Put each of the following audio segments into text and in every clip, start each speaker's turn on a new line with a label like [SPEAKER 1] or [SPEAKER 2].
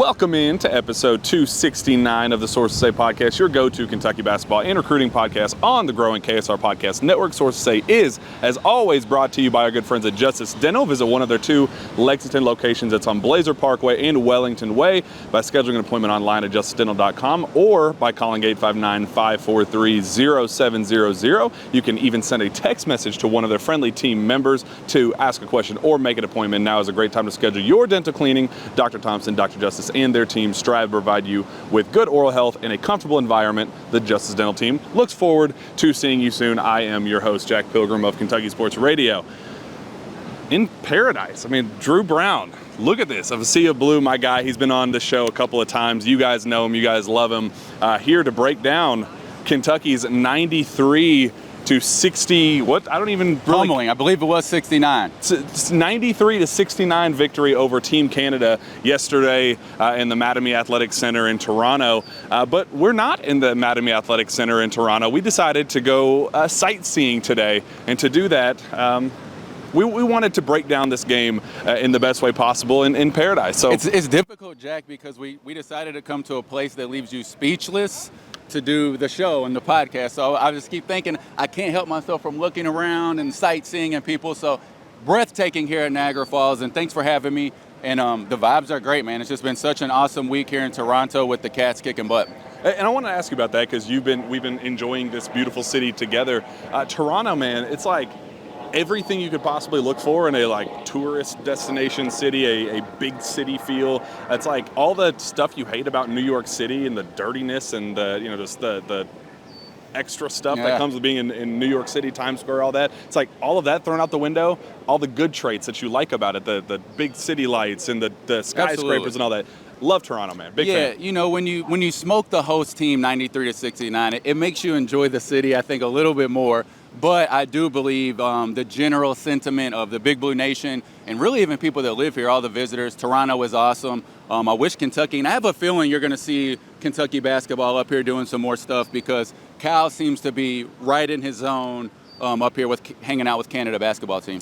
[SPEAKER 1] Welcome in to episode 269 of the Sources Say podcast, your go-to Kentucky basketball and recruiting podcast on the growing KSR Podcast Network. Sources Say is, as always, brought to you by our good friends at Justice Dental. Visit one of their two Lexington locations. It's on Blazer Parkway and Wellington Way by scheduling an appointment online at justicedental.com or by calling 859-543-0700. You can even send a text message to one of their friendly team members to ask a question or make an appointment. Now is a great time to schedule your dental cleaning. Dr. Thompson, Dr. Justice, and their team strive to provide you with good oral health in a comfortable environment. The Justice Dental team looks forward to seeing you soon. I am your host, Jack Pilgrim of Kentucky Sports Radio. In paradise, Drew Brown. Look at this. Of a sea of blue, my guy. He's been on the show a couple of times. You guys know him. You guys love him. Here to break down Kentucky's 93 to 60, what? I don't even really...
[SPEAKER 2] Pummeling, I believe it was 69.
[SPEAKER 1] 93 to 69 victory over Team Canada yesterday in the Mattamy Athletic Center in Toronto. But we're not in the Mattamy Athletic Center in Toronto. We decided to go sightseeing today. And to do that, we wanted to break down this game in the best way possible in paradise. So
[SPEAKER 2] It's difficult, Jack, because we decided to come to a place that leaves you speechless to do the show and the podcast. So I just keep thinking I can't help myself from looking around and sightseeing and people. So breathtaking here at Niagara Falls, and thanks for having me. And the vibes are great, man. It's just been such an awesome week here in Toronto with the Cats kicking butt.
[SPEAKER 1] And I want to ask you about that because we've been enjoying this beautiful city together. Toronto, man, it's like everything you could possibly look for in a tourist destination city, a big city feel. It's like all the stuff you hate about New York City and the dirtiness and just the extra stuff that comes with being in New York City, Times Square, all that. It's like all of that thrown out the window, all the good traits that you like about it, the big city lights and the skyscrapers
[SPEAKER 2] Absolutely.
[SPEAKER 1] and all that. Love Toronto, man. Big fan.
[SPEAKER 2] Yeah, when you smoke the host team 93 to 69, it makes you enjoy the city, I think, a little bit more. But I do believe the general sentiment of the Big Blue Nation and really even people that live here, all the visitors, Toronto is awesome. I wish Kentucky, and I have a feeling you're going to see Kentucky basketball up here doing some more stuff because Cal seems to be right in his zone up here with hanging out with Canada basketball team.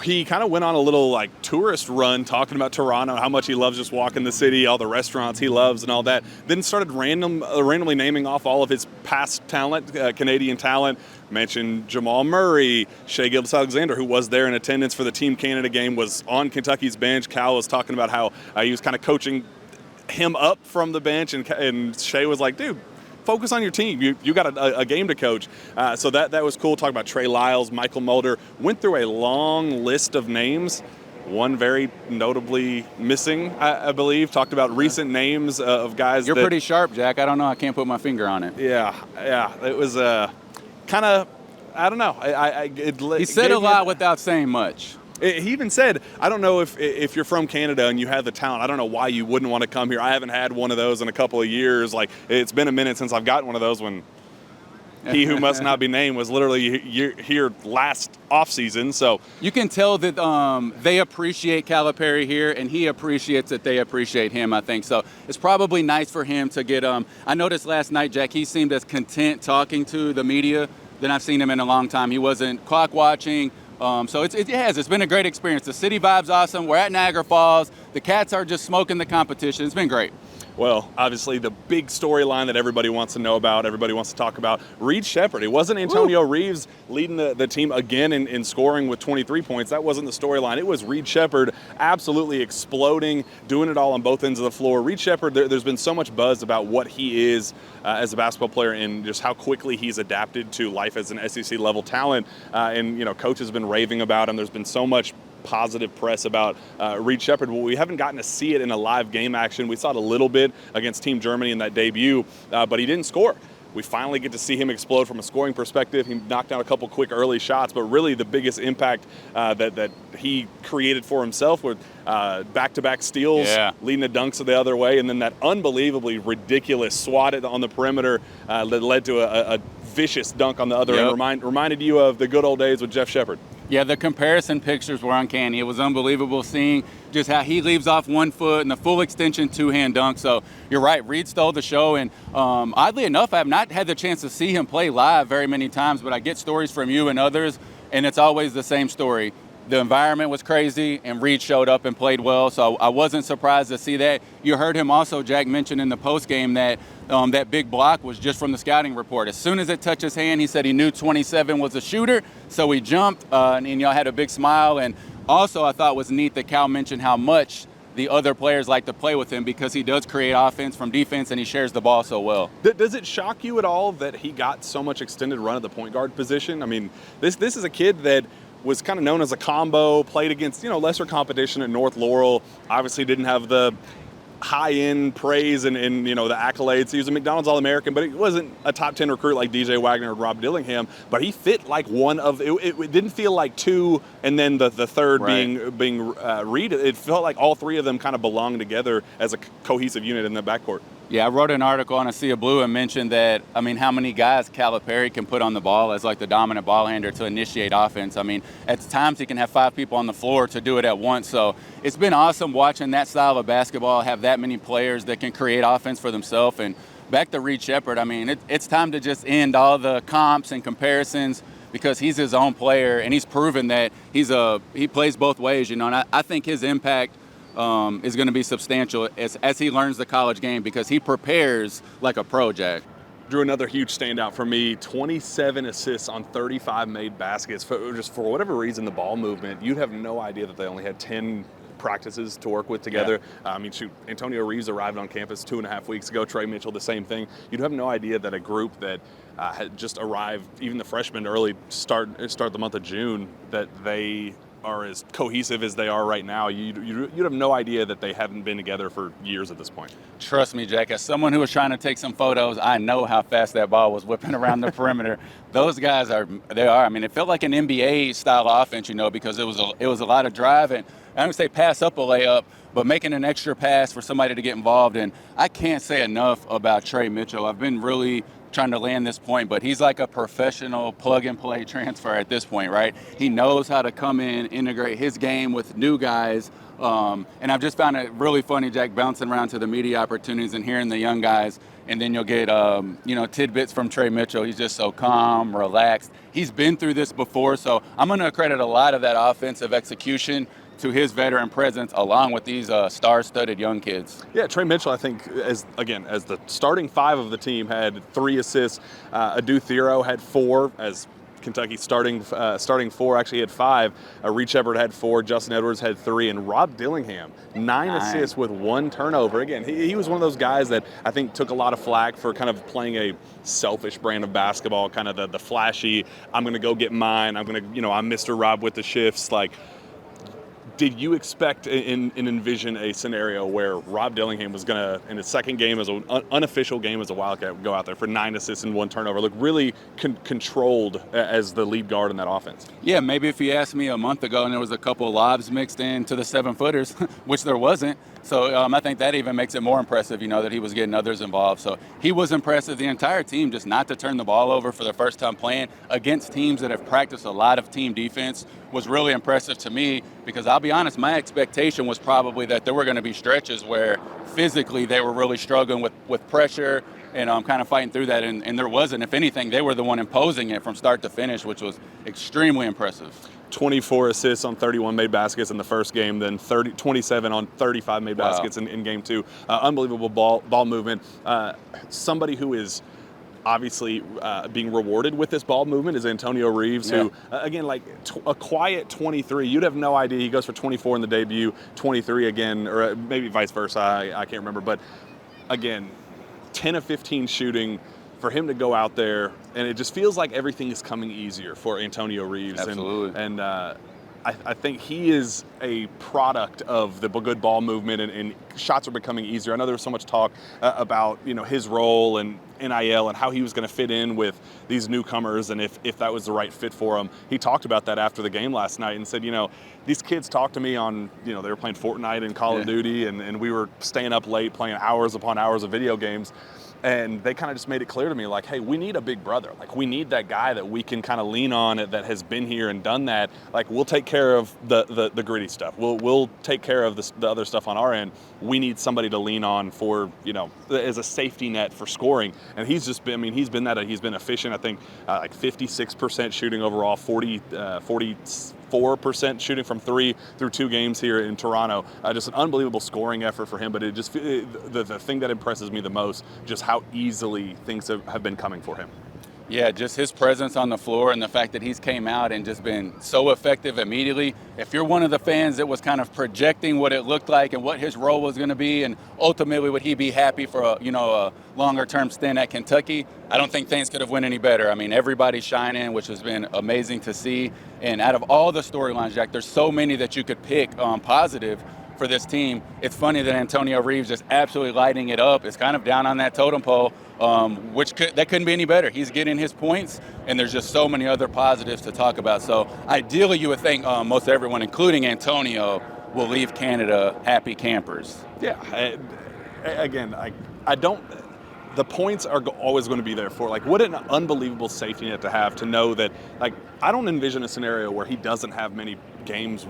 [SPEAKER 1] He kind of went on a little tourist run talking about Toronto, how much he loves just walking the city, all the restaurants he loves and all that. Then started randomly naming off all of his past talent, Canadian talent. Mentioned Jamal Murray, Shai Gilgeous-Alexander, who was there in attendance for the Team Canada game, was on Kentucky's bench. Cal was talking about how he was kind of coaching him up from the bench, and Shai was like, dude, focus on your team. You got a game to coach. So that was cool. Talking about Trey Lyles, Michael Mulder. Went through a long list of names. One very notably missing, I believe. Talked about recent names of guys.
[SPEAKER 2] You're pretty sharp, Jack. I don't know. I can't put my finger on it.
[SPEAKER 1] Yeah. It was kind of, I don't know.
[SPEAKER 2] He said a lot without saying much.
[SPEAKER 1] He even said, I don't know if you're from Canada and you have the talent, I don't know why you wouldn't want to come here. I haven't had one of those in a couple of years. It's been a minute since I've gotten one of those when he who must not be named was literally here last offseason. So
[SPEAKER 2] you can tell that they appreciate Calipari here, and he appreciates that they appreciate him, I think. So it's probably nice for him to get I noticed last night, Jack, he seemed as content talking to the media than I've seen him in a long time. He wasn't clock watching. So it's been a great experience. The city vibe's awesome. We're at Niagara Falls. The Cats are just smoking the competition. It's been great.
[SPEAKER 1] Well, obviously the big storyline that everybody wants to know about, everybody wants to talk about, Reed Sheppard. It wasn't Antonio Reeves leading the team again in scoring with 23 points. That wasn't the storyline. It was Reed Sheppard absolutely exploding, doing it all on both ends of the floor. Reed Sheppard, there's been so much buzz about what he is as a basketball player and just how quickly he's adapted to life as an SEC level talent. And coach has been raving about him. There's been so much positive press about Reed Sheppard. Well, we haven't gotten to see it in a live game action. We saw it a little bit against Team Germany in that debut, but he didn't score. We finally get to see him explode from a scoring perspective. He knocked down a couple quick early shots, but really the biggest impact that he created for himself with back-to-back steals, leading the dunks the other way, and then that unbelievably ridiculous swat on the perimeter that led to a vicious dunk on the other end. Reminded you of the good old days with Jeff Sheppard.
[SPEAKER 2] Yeah, the comparison pictures were uncanny. It was unbelievable seeing just how he leaves off 1 foot and the full extension two-hand dunk. So you're right, Reed stole the show. And oddly enough, I have not had the chance to see him play live very many times, but I get stories from you and others, and it's always the same story. the environment was crazy, and Reed showed up and played well, so I wasn't surprised to see that. You heard him also, Jack, mention in the postgame that that big block was just from the scouting report. As soon as it touched his hand, he said he knew 27 was a shooter, so he jumped, and y'all had a big smile. And also, I thought was neat that Cal mentioned how much the other players like to play with him because he does create offense from defense and he shares the ball so well.
[SPEAKER 1] Does it shock you at all that he got so much extended run at the point guard position? I mean, this is a kid that was kind of known as a combo, played against, lesser competition at North Laurel, obviously didn't have the high-end praise and the accolades. He was a McDonald's All-American, but he wasn't a top 10 recruit like DJ Wagner or Rob Dillingham, but he fit like one of it didn't feel like two and then the third
[SPEAKER 2] Right.
[SPEAKER 1] being Reed. It felt like all three of them kind of belonged together as a cohesive unit in the backcourt.
[SPEAKER 2] Yeah, I wrote an article on A Sea of Blue and mentioned that, how many guys Calipari can put on the ball as like the dominant ball handler to initiate offense. At times he can have 5 people on the floor to do it at once. So it's been awesome watching that style of basketball, have that many players that can create offense for themselves. And back to Reed Sheppard, it's time to just end all the comps and comparisons because he's his own player and he's proven that he plays both ways, and I think his impact is going to be substantial as he learns the college game because he prepares like a pro, Jack.
[SPEAKER 1] Drew, another huge standout for me, 27 assists on 35 made baskets. For whatever reason, the ball movement, you'd have no idea that they only had 10 practices to work with together. Yeah. Antonio Reeves arrived on campus 2.5 weeks ago. Trey Mitchell, the same thing. You'd have no idea that a group that had just arrived, even the freshmen early start the month of June, that they are as cohesive as they are right now. You'd have no idea that they haven't been together for years at this point.
[SPEAKER 2] Trust me, Jack, as someone who was trying to take some photos, I know how fast that ball was whipping around the perimeter. Those guys it felt like an NBA style offense, because it was a lot of drive, and I don't say pass up a layup, but making an extra pass for somebody to get involved. And I can't say enough about Trey Mitchell. I've been really trying to land this point, but he's like a professional plug-and-play transfer at this point, right? He knows how to come in, integrate his game with new guys, and I've just found it really funny, Jack, bouncing around to the media opportunities and hearing the young guys, and then you'll get, tidbits from Trey Mitchell. He's just so calm, relaxed. He's been through this before, so I'm going to credit a lot of that offensive execution to his veteran presence along with these star-studded young kids.
[SPEAKER 1] Yeah, Trey Mitchell, I think, as the starting 5 of the team, had 3 assists. Adu Thero had 4, as Kentucky's starting 4 actually had 5. Reed Sheppard had 4, Justin Edwards had 3, and Rob Dillingham, 9 assists with 1 turnover. Again, he was one of those guys that I think took a lot of flack for kind of playing a selfish brand of basketball, kind of the flashy, I'm going to go get mine, I'm Mr. Rob with the shifts, like. Did you expect and envision a scenario where Rob Dillingham was going to, in his second game as an unofficial game as a Wildcat, go out there for 9 assists and 1 turnover, look really controlled as the lead guard in that offense?
[SPEAKER 2] Yeah, maybe if you asked me a month ago and there was a couple of lobs mixed in to the 7-footers, which there wasn't. So I think that even makes it more impressive, that he was getting others involved. So he was impressive. The entire team, just not to turn the ball over for the first time playing against teams that have practiced a lot of team defense, was really impressive to me because I'll be honest, my expectation was probably that there were going to be stretches where physically they were really struggling with pressure and kind of fighting through that, and there wasn't. If anything, they were the one imposing it from start to finish, which was extremely impressive.
[SPEAKER 1] 24 assists on 31 made baskets in the first game, then 27 on 35 made baskets in game 2. Unbelievable ball movement. Somebody who is obviously being rewarded with this ball movement is Antonio Reeves, who, again, a quiet 23. You'd have no idea. He goes for 24 in the debut, 23 again, or maybe vice versa. I can't remember. But, again, 10 of 15 shooting. For him to go out there, and it just feels like everything is coming easier for Antonio Reeves.
[SPEAKER 2] Absolutely.
[SPEAKER 1] And I think he is a product of the good ball movement, and shots are becoming easier. I know there was so much talk about his role and NIL and how he was going to fit in with these newcomers and if that was the right fit for him. He talked about that after the game last night and said, these kids talked to me on, they were playing Fortnite and Call of Duty, and we were staying up late playing hours upon hours of video games. And they kind of just made it clear to me, like, hey, we need a big brother. Like, we need that guy that we can kind of lean on that has been here and done that. Like, we'll take care of the gritty stuff. We'll take care of the other stuff on our end. We need somebody to lean on for, as a safety net for scoring. And he's just been, he's been efficient. I think like 56% shooting overall, 40 34% shooting from three through 2 games here in Toronto. Just an unbelievable scoring effort for him, but the thing that impresses me the most, just how easily things have been coming for him.
[SPEAKER 2] Yeah, just his presence on the floor and the fact that he's came out and just been so effective immediately. If you're one of the fans that was kind of projecting what it looked like and what his role was going to be, and ultimately would he be happy for a longer-term stint at Kentucky, I don't think things could have went any better. I mean, everybody's shining, which has been amazing to see. And out of all the storylines, Jack, there's so many that you could pick positive for this team. It's funny that Antonio Reeves just absolutely lighting it up. It's kind of down on that totem pole, that couldn't be any better. He's getting his points, and there's just so many other positives to talk about. So ideally, you would think most everyone, including Antonio, will leave Canada happy campers.
[SPEAKER 1] Yeah. I don't. The points are always going to be there for, like, what an unbelievable safety net to have, to know that, like, I don't envision a scenario where he doesn't have many games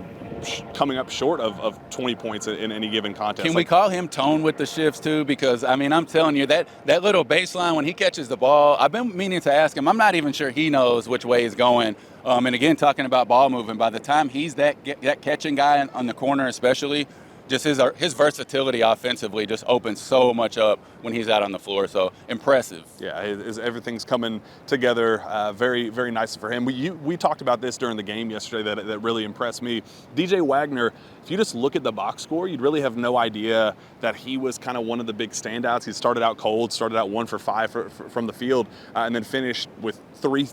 [SPEAKER 1] coming up short of 20 points in any given contest.
[SPEAKER 2] Can we call him Tone with the shifts too? Because, I mean, I'm telling you, that little baseline when he catches the ball, I've been meaning to ask him. I'm not even sure he knows which way he's going. And again, talking about ball movement, by the time he's that catching guy on the corner especially, just his versatility offensively just opens so much up when he's out on the floor. So impressive.
[SPEAKER 1] Yeah, everything's coming together very, very nice for him. We talked about this during the game yesterday that really impressed me. DJ Wagner, if you just look at the box score, you'd really have no idea that he was kind of one of the big standouts. He started out cold, started out 1 for 5 from the field, and then finished with three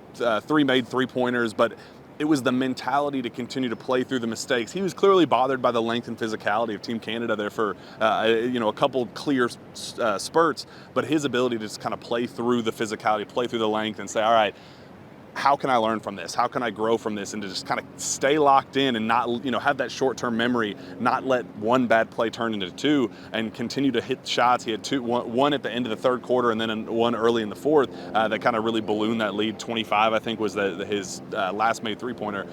[SPEAKER 1] made 3-pointers. But it was the mentality to continue to play through the mistakes. He was clearly bothered by the length and physicality of Team Canada there for a couple clear spurts, but his ability to just kind of play through the physicality, play through the length, and say, all right, how can I learn from this? How can I grow from this? And to just kind of stay locked in and not, have that short-term memory, not let one bad play turn into 2, and continue to hit shots. He had one at the end of the third quarter and then one early in the fourth that kind of really ballooned that lead. 25, I think, was his last made 3-pointer.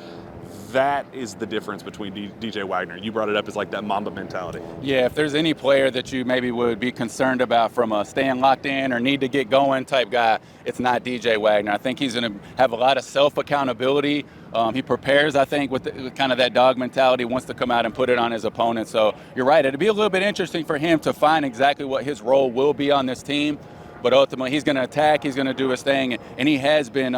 [SPEAKER 1] That is the difference between DJ Wagner. You brought it up as like that Mamba mentality. Yeah,
[SPEAKER 2] if there's any player that you maybe would be concerned about from a staying locked in or need to get going type guy, it's not DJ Wagner. I think he's going to have a lot of self-accountability. He prepares, I think, with kind of that dog mentality, wants to come out and put it on his opponent. So you're right. It'll be a little bit interesting for him to find exactly what his role will be on this team. But ultimately, he's going to attack. He's going to do his thing. And he has been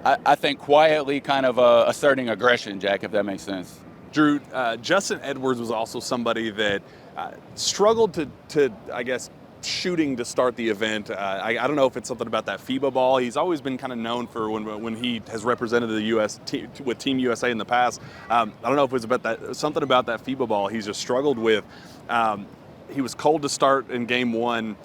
[SPEAKER 2] I think quietly kind of asserting aggression, Jack, if that makes sense.
[SPEAKER 1] Drew, Justin Edwards was also somebody that struggled to, I guess, shooting to start the event. I don't know if it's something about that FIBA ball. He's always been kind of known for when he has represented the U.S. With Team USA in the past. I don't know if it was about something about that FIBA ball he's just struggled with. He was cold to start in game 1.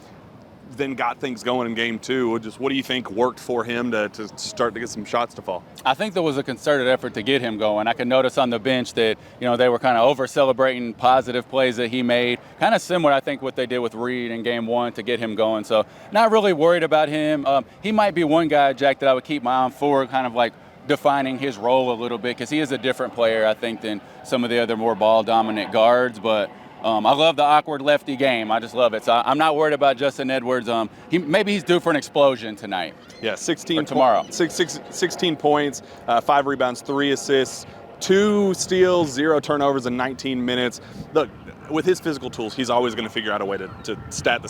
[SPEAKER 1] Then got things going in game 2. Just what do you think worked for him to start to get some shots to fall?
[SPEAKER 2] I think there was a concerted effort to get him going. I could notice on the bench that, they were kind of over-celebrating positive plays that he made. Kind of similar, I think, what they did with Reed in game 1 to get him going. So not really worried about him. He might be one guy, Jack, that I would keep my eye on for, kind of like defining his role a little bit, because he is a different player, I think, than some of the other more ball-dominant guards. But I love the awkward lefty game. I just love it. So I'm not worried about Justin Edwards. Maybe he's due for an explosion tonight.
[SPEAKER 1] Yeah, 16
[SPEAKER 2] tomorrow.
[SPEAKER 1] 16 points, 5 rebounds, 3 assists, 2 steals, 0 turnovers in 19 minutes. Look, with his physical tools, he's always going to figure out a way to stuff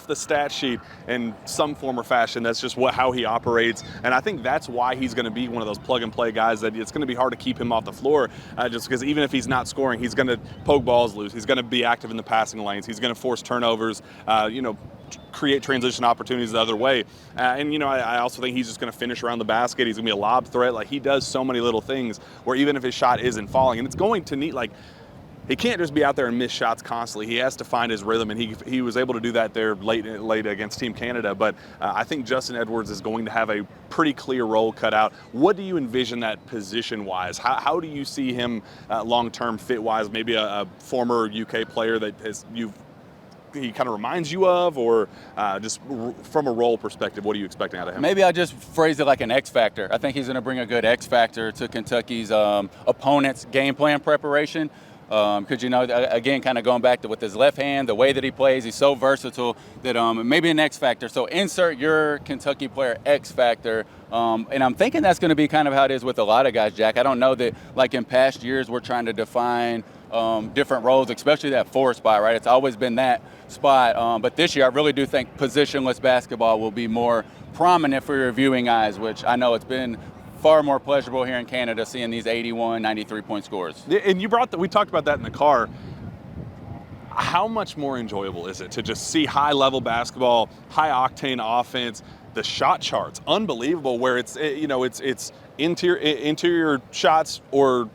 [SPEAKER 1] the stat sheet in some form or fashion. That's just how he operates, and I think that's why he's going to be one of those plug-and-play guys that it's going to be hard to keep him off the floor, just because even if he's not scoring, he's going to poke balls loose. He's going to be active in the passing lanes. He's going to force turnovers, create transition opportunities the other way. I also think he's just going to finish around the basket. He's going to be a lob threat. Like, he does so many little things where even if his shot isn't falling, and it's going to need, like, he can't just be out there and miss shots constantly. He has to find his rhythm, and he was able to do that there late against Team Canada. But I think Justin Edwards is going to have a pretty clear role cut out. What do you envision that position-wise? How do you see him long-term fit-wise? Maybe a former UK player that he kind of reminds you of, or just from a role perspective, what are you expecting out of him?
[SPEAKER 2] Maybe I'll just phrase it like an X factor. I think he's going to bring a good X factor to Kentucky's opponent's game plan preparation. Because, again, kind of going back to with his left hand, the way that he plays, he's so versatile that maybe an X factor. So insert your Kentucky player X factor. And I'm thinking that's going to be kind of how it is with a lot of guys, Jack. I don't know that, like in past years, we're trying to define different roles, especially that 4 spot, right? It's always been that spot. But this year, I really do think positionless basketball will be more prominent for your viewing eyes, which I know it's been far more pleasurable here in Canada seeing these 81, 93-point scores.
[SPEAKER 1] And we talked about that in the car. How much more enjoyable is it to just see high-level basketball, high-octane offense, the shot charts, unbelievable, where it's interior shots or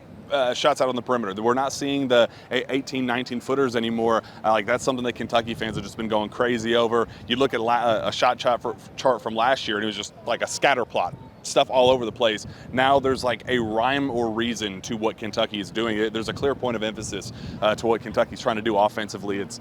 [SPEAKER 1] shots out on the perimeter. We're not seeing the 18, 19-footers anymore. That's something that Kentucky fans have just been going crazy over. You look at a shot chart from last year, and it was just like a scatter plot. Stuff all over the place. Now there's like a rhyme or reason to what Kentucky is doing. There's a clear point of emphasis to what Kentucky's trying to do offensively. It's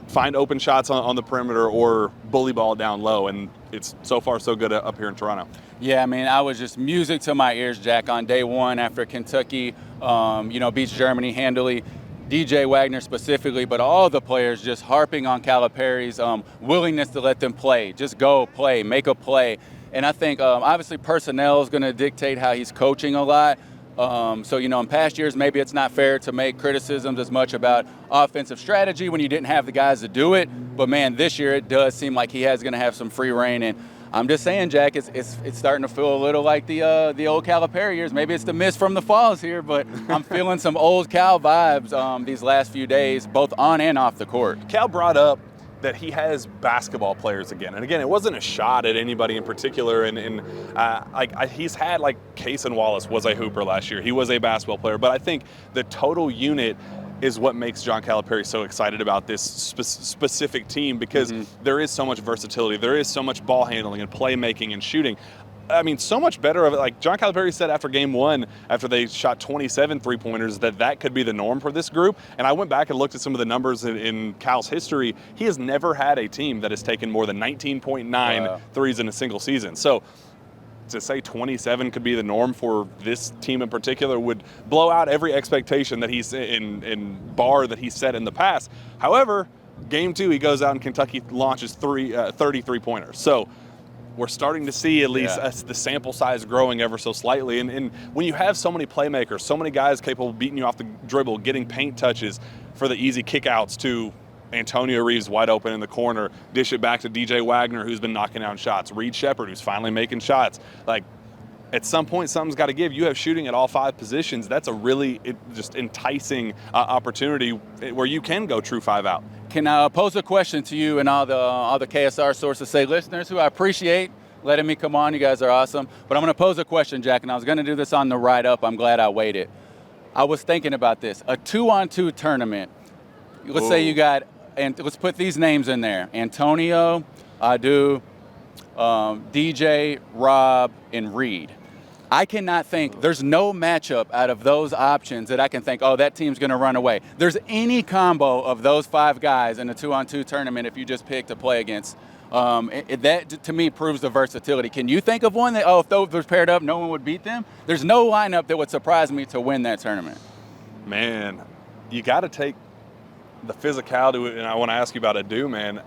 [SPEAKER 1] find open shots on the perimeter or bully ball down low, and it's so far so good up here in Toronto.
[SPEAKER 2] Yeah, I mean, I was just music to my ears, Jack, on day one after Kentucky, beats Germany handily. DJ Wagner specifically, but all the players just harping on Calipari's willingness to let them play. Just go play, make a play. And I think, obviously, personnel is going to dictate how he's coaching a lot. So, in past years, maybe it's not fair to make criticisms as much about offensive strategy when you didn't have the guys to do it. But, man, this year it does seem like he is going to have some free reign. And I'm just saying, Jack, it's starting to feel a little like the old Calipari years. Maybe it's the mist from the falls here, but I'm feeling some old Cal vibes these last few days, both on and off the court.
[SPEAKER 1] Cal brought up that he has basketball players again. And again, it wasn't a shot at anybody in particular. And he's had, like, Case and Wallace was a hooper last year. He was a basketball player. But I think the total unit is what makes John Calipari so excited about this specific team, because there is so much versatility. There is so much ball handling and playmaking and shooting. I mean, so much better of it. Like John Calipari said after game one, after they shot 27 three-pointers, that could be the norm for this group. And I went back and looked at some of the numbers in Cal's history. He has never had a team that has taken more than 19.9 threes in a single season. So to say 27 could be the norm for this team in particular would blow out every expectation that he's in bar that he's set in the past. However, game two, he goes out and Kentucky launches 30 three-pointers. So we're starting to see at least the sample size growing ever so slightly. And when you have so many playmakers, so many guys capable of beating you off the dribble, getting paint touches for the easy kickouts to Antonio Reeves wide open in the corner, dish it back to DJ Wagner, who's been knocking down shots, Reed Shepherd, who's finally making shots. Like, at some point, something's got to give. You have shooting at all 5 positions. That's a really just enticing opportunity where you can go true 5 out.
[SPEAKER 2] Can I pose a question to you and all the KSR sources, say listeners who I appreciate letting me come on. You guys are awesome. But I'm going to pose a question, Jack, and I was going to do this on the ride up. I'm glad I waited. I was thinking about this. A 2-on-2 tournament. Let's say you got, and let's put these names in there: Antonio, Adu, DJ, Rob, and Reed. I cannot think, there's no matchup out of those options that I can think, oh, that team's going to run away. There's any combo of those 5 guys in a 2-on-2 tournament if you just pick to play against. That, to me, proves the versatility. Can you think of one that, if those were paired up, no one would beat them? There's no lineup that would surprise me to win that tournament.
[SPEAKER 1] Man, you got to take the physicality, and I want to ask you about Adu, man.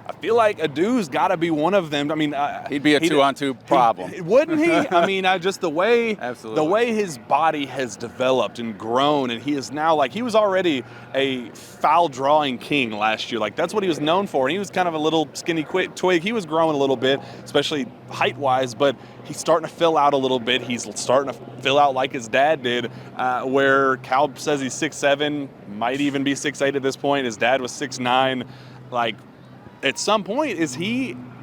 [SPEAKER 1] I feel like Adu's got to be one of them. I mean,
[SPEAKER 2] he'd be a 2-on-2 problem,
[SPEAKER 1] wouldn't he? I mean, just the way
[SPEAKER 2] Absolutely.
[SPEAKER 1] The way his body has developed and grown, and he is now, like, he was already a foul drawing king last year. Like, that's what he was known for. And he was kind of a little skinny twig. He was growing a little bit, especially height wise, but he's starting to fill out a little bit. He's starting to fill out like his dad did, where Cal says he's 6'7", might even be 6'8" at this point. His dad was 6'9". Like, at some point,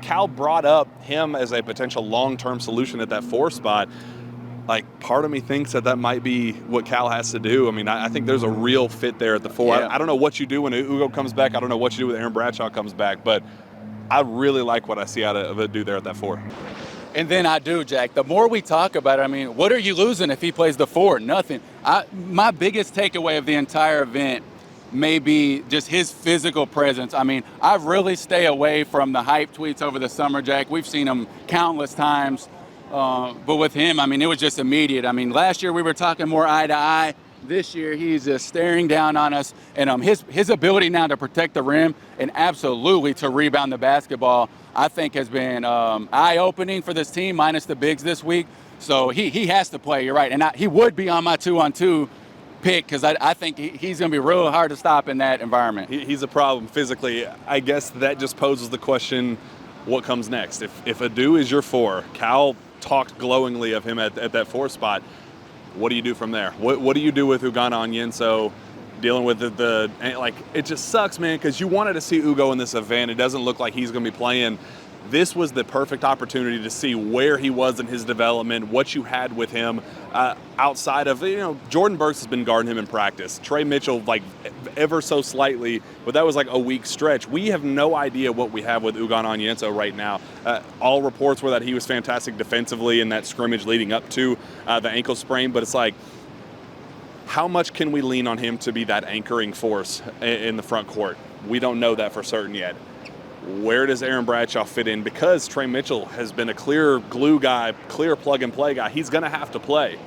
[SPEAKER 1] Cal brought up him as a potential long-term solution at that 4 spot. Like, part of me thinks that might be what Cal has to do. I mean, I think there's a real fit there at the 4.
[SPEAKER 2] Yeah.
[SPEAKER 1] I don't know what you do when Ugo comes back. I don't know what you do when Aaron Bradshaw comes back, but I really like what I see out of Adu there at that 4.
[SPEAKER 2] And then I do, Jack. The more we talk about it, I mean, what are you losing if he plays the 4? Nothing. My biggest takeaway of the entire event may be just his physical presence. I mean, I really stay away from the hype tweets over the summer, Jack. We've seen them countless times. But with him, I mean, it was just immediate. I mean, last year we were talking more eye to eye. This year, he's just staring down on us, and his ability now to protect the rim and absolutely to rebound the basketball, I think has been eye-opening for this team, minus the bigs this week. So he has to play, you're right. And he would be on my 2-on-2 pick because I think he's going to be real hard to stop in that environment.
[SPEAKER 1] He's a problem physically. I guess that just poses the question, what comes next? If Adu is your 4, Cal talked glowingly of him at that 4 spot. What do you do from there? What do you do with Ugonna Onyenso dealing with the it just sucks, man, because you wanted to see Ugo in this event. It doesn't look like he's going to be playing. This was the perfect opportunity to see where he was in his development, what you had with him outside of, Jordan Burks has been guarding him in practice. Trey Mitchell, ever so slightly, but that was like a week stretch. We have no idea what we have with Ugonna Onyenso right now. All reports were that he was fantastic defensively in that scrimmage leading up to the ankle sprain, but it's like, how much can we lean on him to be that anchoring force in the front court? We don't know that for certain yet. Where does Aaron Bradshaw fit in? Because Trey Mitchell has been a clear glue guy, clear plug-and-play guy, he's going to have to play.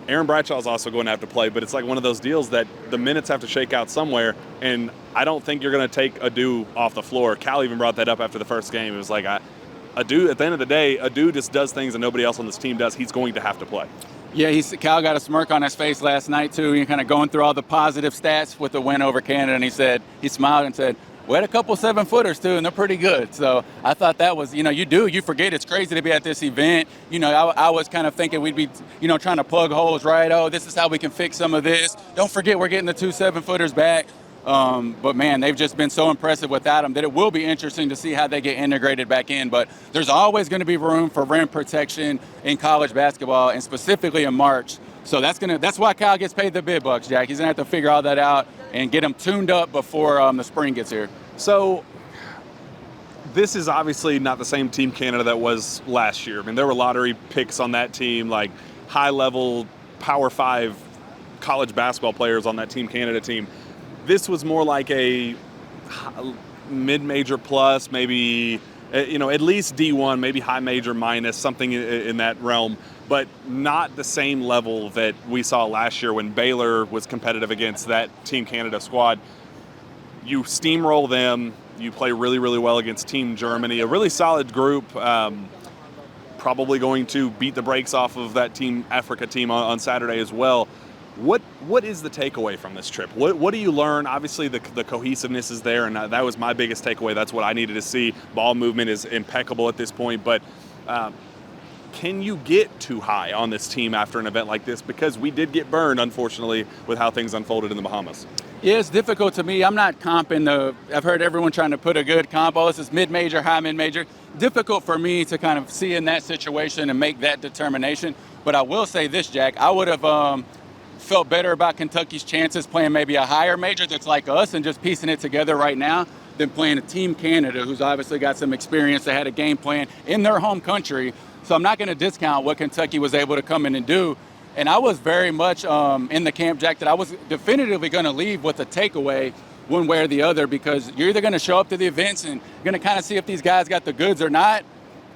[SPEAKER 1] Aaron Bradshaw is also going to have to play, but it's like one of those deals that the minutes have to shake out somewhere, and I don't think you're going to take Adu off the floor. Cal even brought that up after the first game. It was like, Adu, at the end of the day, Adu just does things that nobody else on this team does. He's going to have to play.
[SPEAKER 2] Yeah, Cal got a smirk on his face last night, too. You're kind of going through all the positive stats with the win over Canada, and he smiled and said, we had a couple 7-footers too, and they're pretty good. So I thought that was, you forget it's crazy to be at this event. I was kind of thinking we'd be, trying to plug holes, right? Oh, this is how we can fix some of this. Don't forget we're getting the 2 7-footers back. But man, they've just been so impressive without them that it will be interesting to see how they get integrated back in. But there's always going to be room for rim protection in college basketball, and specifically in March. So that's why Kyle gets paid the big bucks, Jack. He's gonna have to figure all that out and get them tuned up before the spring gets here.
[SPEAKER 1] So this is obviously not the same Team Canada that was last year. I mean, there were lottery picks on that team, like high-level Power 5 college basketball players on that Team Canada team. This was more like a mid-major plus, maybe, at least D1, maybe high major minus, something in that realm, but not the same level that we saw last year when Baylor was competitive against that Team Canada squad. You steamroll them, you play really, really well against Team Germany, a really solid group, probably going to beat the brakes off of that Team Africa team on Saturday as well. What is the takeaway from this trip? What do you learn? Obviously, the cohesiveness is there, and that was my biggest takeaway. That's what I needed to see. Ball movement is impeccable at this point, but can you get too high on this team after an event like this? Because we did get burned, unfortunately, with how things unfolded in the Bahamas.
[SPEAKER 2] Yeah, it's difficult to me. I'm not comping I've heard everyone trying to put a good comp. Oh, this is mid-major, high mid-major. Difficult for me to kind of see in that situation and make that determination. But I will say this, Jack. I would have felt better about Kentucky's chances playing maybe a higher major that's like us and just piecing it together right now than playing a Team Canada who's obviously got some experience. They had a game plan in their home country. So I'm not going to discount what Kentucky was able to come in and do. And I was very much in the camp, Jack, that I was definitively going to leave with a takeaway one way or the other, because you're either going to show up to the events and you're going to kind of see if these guys got the goods or not.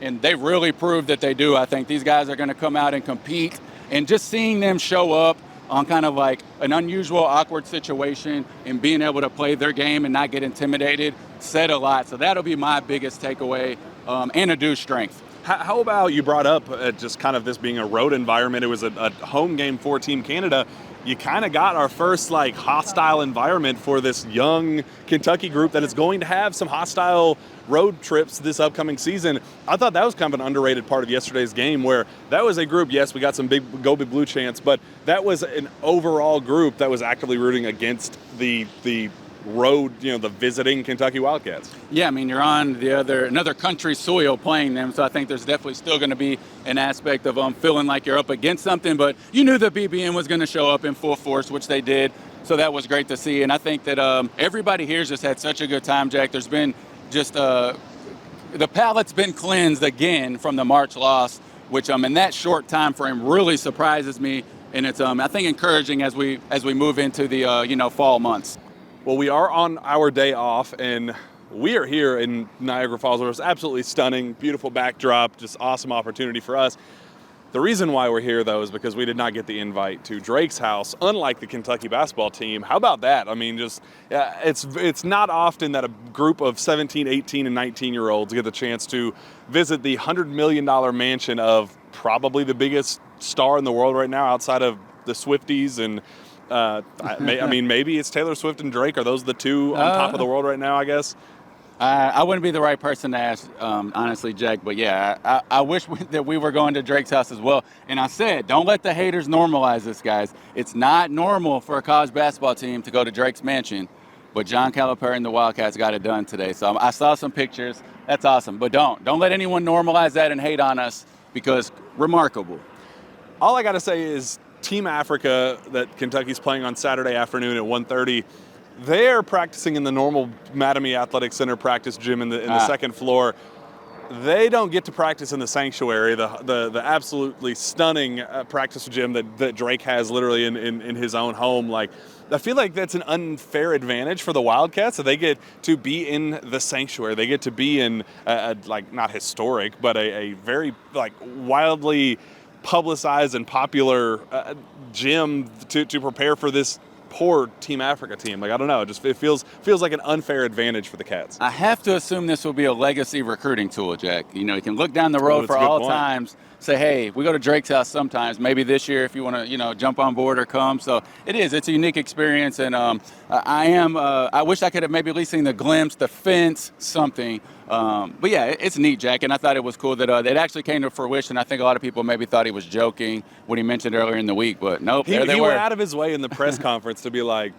[SPEAKER 2] And they really proved that they do. I think these guys are going to come out and compete. And just seeing them show up on kind of like an unusual, awkward situation and being able to play their game and not get intimidated said a lot. So that'll be my biggest takeaway, and Adu's strength.
[SPEAKER 1] How about, you brought up just kind of this being a road environment. It was a home game for Team Canada. You kind of got our first hostile environment for this young Kentucky group that is going to have some hostile road trips this upcoming season. I thought that was kind of an underrated part of yesterday's game, where that was a group, yes, we got some big Go Big Blue chants, but that was an overall group that was actively rooting against the road, the visiting Kentucky Wildcats.
[SPEAKER 2] Yeah, I mean, you're on another country's soil playing them, so I think there's definitely still going to be an aspect of feeling like you're up against something, but you knew the BBN was going to show up in full force, which they did, so that was great to see. And I think that everybody here's just had such a good time, Jack. There's been just the palate's been cleansed again from the March loss, which in that short time frame really surprises me, and it's I think encouraging as we move into the fall months.
[SPEAKER 1] Well, we are on our day off, and we are here in Niagara Falls, where it's absolutely stunning, beautiful backdrop, just awesome opportunity for us. The reason why we're here, though, is because we did not get the invite to Drake's house, unlike the Kentucky basketball team. How about that? I mean, just it's not often that a group of 17, 18, and 19-year-olds get the chance to visit the $100 million mansion of probably the biggest star in the world right now outside of the Swifties and I mean, maybe it's Taylor Swift and Drake. Are those the two on top of the world right now, I guess?
[SPEAKER 2] I wouldn't be the right person to ask, honestly, Jack. But yeah, I wish that we were going to Drake's house as well. And I said, don't let the haters normalize this, guys. It's not normal for a college basketball team to go to Drake's mansion. But John Calipari and the Wildcats got it done today. So I saw some pictures. That's awesome. But don't let anyone normalize that and hate on us, because remarkable.
[SPEAKER 1] All I got to say is Team Africa that Kentucky's playing on Saturday afternoon at 1:30, they're practicing in the normal Mattamy Athletic Center practice gym in the second floor. They don't get to practice in the sanctuary, the absolutely stunning practice gym that Drake has literally in his own home. Like, I feel like that's an unfair advantage for the Wildcats, that they get to be in the sanctuary. They get to be in like, not historic, but a very like wildly publicized and popular gym to prepare for this poor Team Africa team. Like, I don't know, it feels like an unfair advantage for the Cats.
[SPEAKER 2] I have to assume this will be a legacy recruiting tool, Jack. You know, you can look down the road for all times, say, hey, we go to Drake's house sometimes, maybe this year if you want to, you know, jump on board or come. So it's a unique experience, and I wish I could have maybe at least seen the glimpse, the fence, something. But yeah, it's neat, Jack, and I thought it was cool that it actually came to fruition. I think a lot of people maybe thought he was joking when he mentioned earlier in the week, but nope, there they were.
[SPEAKER 1] He went out of his way in the press conference to be like,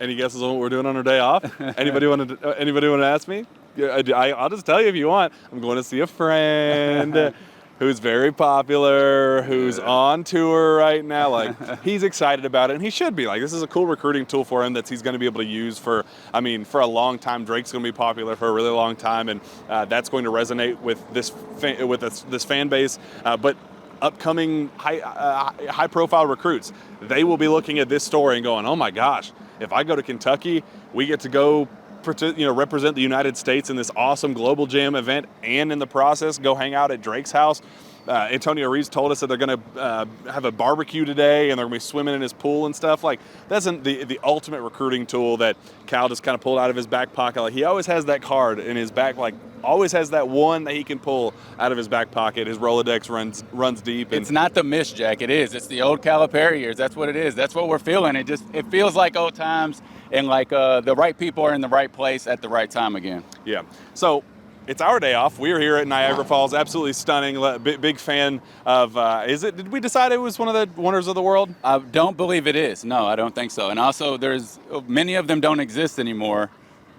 [SPEAKER 1] any guesses on what we're doing on our day off? Anybody want to ask me? Yeah, I'll just tell you if you want. I'm going to see a friend who's very popular, who's on tour right now. Like, he's excited about it, and he should be. Like, this is a cool recruiting tool for him that he's going to be able to use for a long time. Drake's going to be popular for a really long time, and that's going to resonate with this fan base. But upcoming high-profile recruits, they will be looking at this story and going, oh my gosh, if I go to Kentucky, we get to go represent the United States in this awesome Globl Jam event, and in the process go hang out at Drake's house. Antonio Reeves told us that they're going to have a barbecue today, and they're going to be swimming in his pool and stuff. Like, that's the ultimate recruiting tool that Cal just kind of pulled out of his back pocket. Like, he always has that card in his back, like always has that one that he can pull out of his back pocket. His Rolodex runs deep.
[SPEAKER 2] It's not the miss, Jack. It's the old Calipari years. That's what it is. That's what we're feeling. It feels like old times, and like the right people are in the right place at the right time again.
[SPEAKER 1] Yeah. So it's our day off. We're here at Niagara Falls. Absolutely stunning. Big fan of, did we decide it was one of the wonders of the world?
[SPEAKER 2] I don't believe it is. No, I don't think so. And also, many of them don't exist anymore.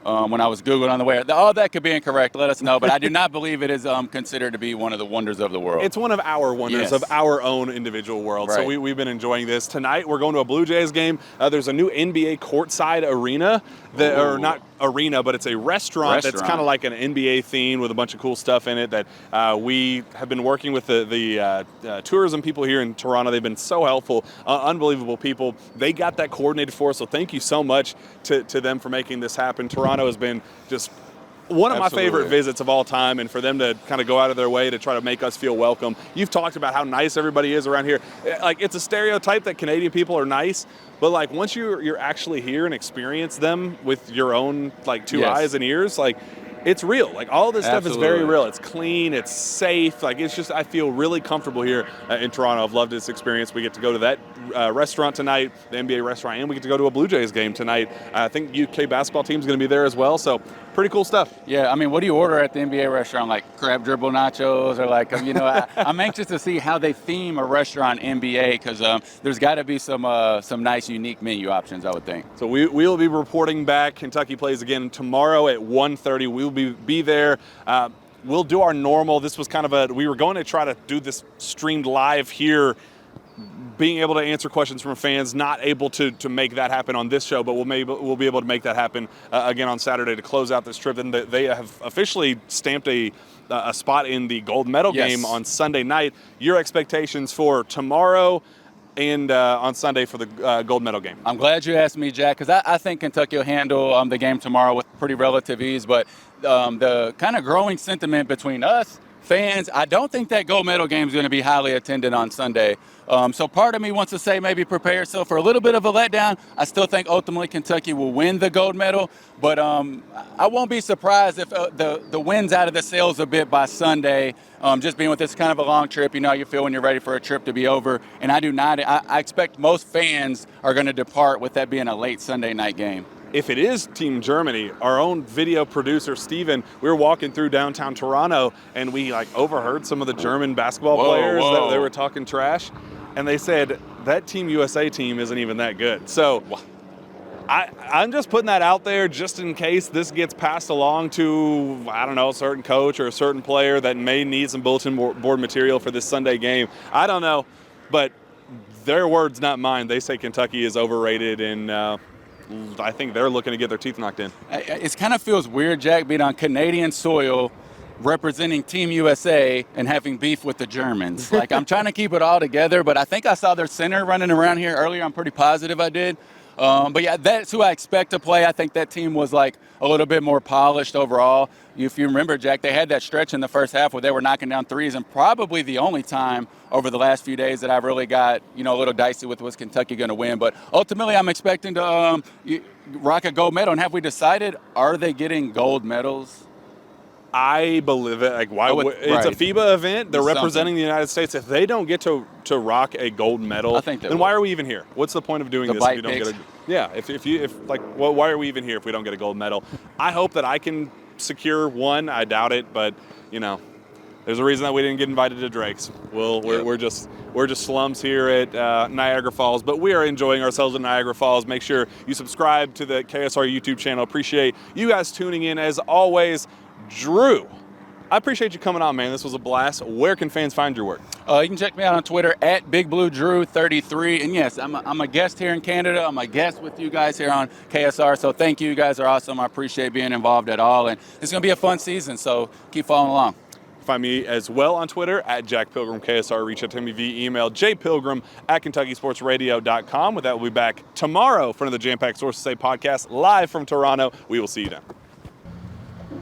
[SPEAKER 2] When I was Googling on the way, that could be incorrect. Let us know. But I do not believe it is considered to be one of the wonders of the world.
[SPEAKER 1] It's one of our wonders of our own individual world. Right. So we've been enjoying this. Tonight, we're going to a Blue Jays game. There's a new NBA courtside arena, or not arena, but it's a restaurant that's kind of like an NBA theme with a bunch of cool stuff in it that we have been working with the tourism people here in Toronto. They've been so helpful, unbelievable people. They got that coordinated for us, so thank you so much to them for making this happen. Toronto has been just one of my favorite visits of all time, and for them to kind of go out of their way to try to make us feel welcome. You've talked about how nice everybody is around here. Like, it's a stereotype that Canadian people are nice, but like once you're actually here and experience them with your own like two eyes and ears, like, it's real. Like, all this stuff is very real. It's clean. It's safe. Like, it's just, I feel really comfortable here in Toronto. I've loved this experience. We get to go to that restaurant tonight, the NBA restaurant, and we get to go to a Blue Jays game tonight. I think UK basketball team's going to be there as well. So pretty cool stuff.
[SPEAKER 2] Yeah, I mean, what do you order at the NBA restaurant? Like crab dribble nachos, or like, I'm anxious to see how they theme a restaurant NBA, because there's got to be some nice, unique menu options, I would think.
[SPEAKER 1] So we will be reporting back. Kentucky plays again tomorrow at 1:30. We will be there. We'll do our normal. This was kind of we were going to try to do this streamed live here, being able to answer questions from fans, not able to make that happen on this show, but we'll be able to make that happen again on Saturday to close out this trip. And they have officially stamped a spot in the gold medal game on Sunday night. Your expectations for tomorrow and on Sunday for the gold medal game?
[SPEAKER 2] I'm glad you asked me, Jack, because I think Kentucky will handle the game tomorrow with pretty relative ease. But the kind of growing sentiment between us, fans, I don't think that gold medal game is going to be highly attended on Sunday. So part of me wants to say maybe prepare yourself for a little bit of a letdown. I still think ultimately Kentucky will win the gold medal, but I won't be surprised if the wind's out of the sails a bit by Sunday. Just being with this kind of a long trip, you know how you feel when you're ready for a trip to be over. And I expect most fans are going to depart with that being a late Sunday night game.
[SPEAKER 1] If it is Team Germany, our own video producer, Steven, we were walking through downtown Toronto and we overheard some of the German basketball players that they were talking trash. And they said, that Team USA team isn't even that good. So I'm just putting that out there just in case this gets passed along to, I don't know, a certain coach or a certain player that may need some bulletin board material for this Sunday game. I don't know, but their words, not mine. They say Kentucky is overrated, and I think they're looking to get their teeth knocked in.
[SPEAKER 2] It kind of feels weird, Jack, being on Canadian soil, representing Team USA and having beef with the Germans. I'm trying to keep it all together, but I think I saw their center running around here earlier. I'm pretty positive I did. But yeah, that's who I expect to play. I think that team was a little bit more polished overall. If you remember, Jack, they had that stretch in the first half where they were knocking down threes, and probably the only time over the last few days that I've really got, a little dicey with was Kentucky going to win. But ultimately, I'm expecting to rock a gold medal. And have we decided, are they getting gold medals?
[SPEAKER 1] I believe it. It's a FIBA event. They're representing the United States. If they don't get to rock a gold medal, then why are we even here? What's the point of doing this if you don't get a? Yeah, why are we even here if we don't get a gold medal? I hope that I can secure one. I doubt it, but there's a reason that we didn't get invited to Drake's. We're just slums here at Niagara Falls, but we are enjoying ourselves in Niagara Falls. Make sure you subscribe to the KSR YouTube channel. Appreciate you guys tuning in as always. Drew, I appreciate you coming on, man. This was a blast. Where can fans find your work?
[SPEAKER 2] You can check me out on Twitter at BigBlueDrew33. And yes, I'm a guest here in Canada. I'm a guest with you guys here on KSR. So thank you. You guys are awesome. I appreciate being involved at all. And it's going to be a fun season, so keep following along.
[SPEAKER 1] Find me as well on Twitter at Jack Pilgrim KSR. Reach out to me via email, jpilgrim@KentuckySportsRadio.com. With that, we'll be back tomorrow for another Jam-Packed Sources Say podcast live from Toronto. We will see you then.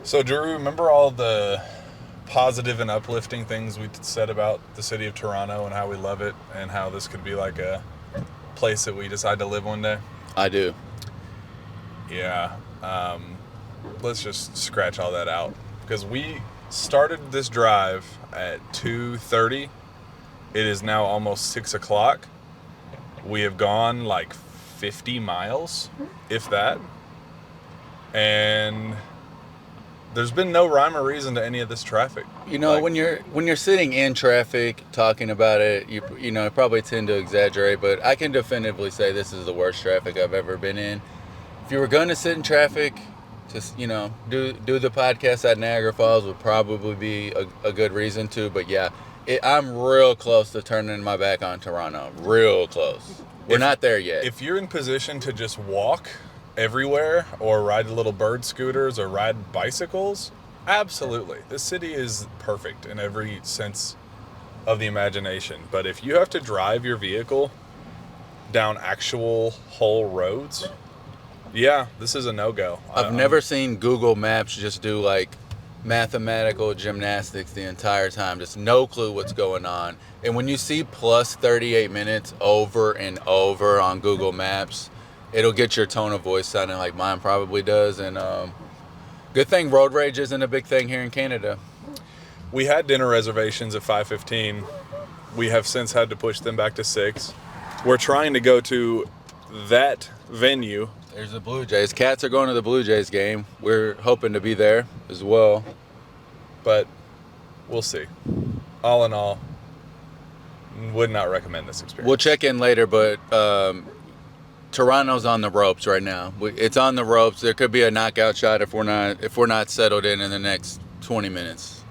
[SPEAKER 1] So, Drew, remember all the positive and uplifting things we said about the city of Toronto and how we love it and how this could be like a place that we decide to live one day?
[SPEAKER 2] I do.
[SPEAKER 1] Yeah. Let's just scratch all that out because we started this drive at 2:30. It is now almost 6 o'clock. We have gone 50 miles, if that. And there's been no rhyme or reason to any of this traffic.
[SPEAKER 2] When you're sitting in traffic talking about it, you probably tend to exaggerate, but I can definitively say this is the worst traffic I've ever been in. If you were going to sit in traffic, just do the podcast at Niagara Falls would probably be a good reason to. But yeah, I'm real close to turning my back on Toronto. Real close. We're not there yet.
[SPEAKER 1] If you're in position to just walk everywhere or ride little bird scooters or ride bicycles, absolutely. This city is perfect in every sense of the imagination. But if you have to drive your vehicle down actual whole roads, yeah, this is a no-go.
[SPEAKER 2] I've never seen Google Maps just do mathematical gymnastics the entire time. Just no clue what's going on. And when you see plus 38 minutes over and over on Google Maps, it'll get your tone of voice sounding like mine probably does. And good thing road rage isn't a big thing here in Canada.
[SPEAKER 1] We had dinner reservations at 5:15. We have since had to push them back to 6. We're trying to go to that venue.
[SPEAKER 2] There's the Blue Jays. Cats are going to the Blue Jays game. We're hoping to be there as well.
[SPEAKER 1] But we'll see. All in all, would not recommend this experience.
[SPEAKER 2] We'll check in later, but Toronto's on the ropes right now. It's on the ropes. There could be a knockout shot if we're not settled in the next 20 minutes.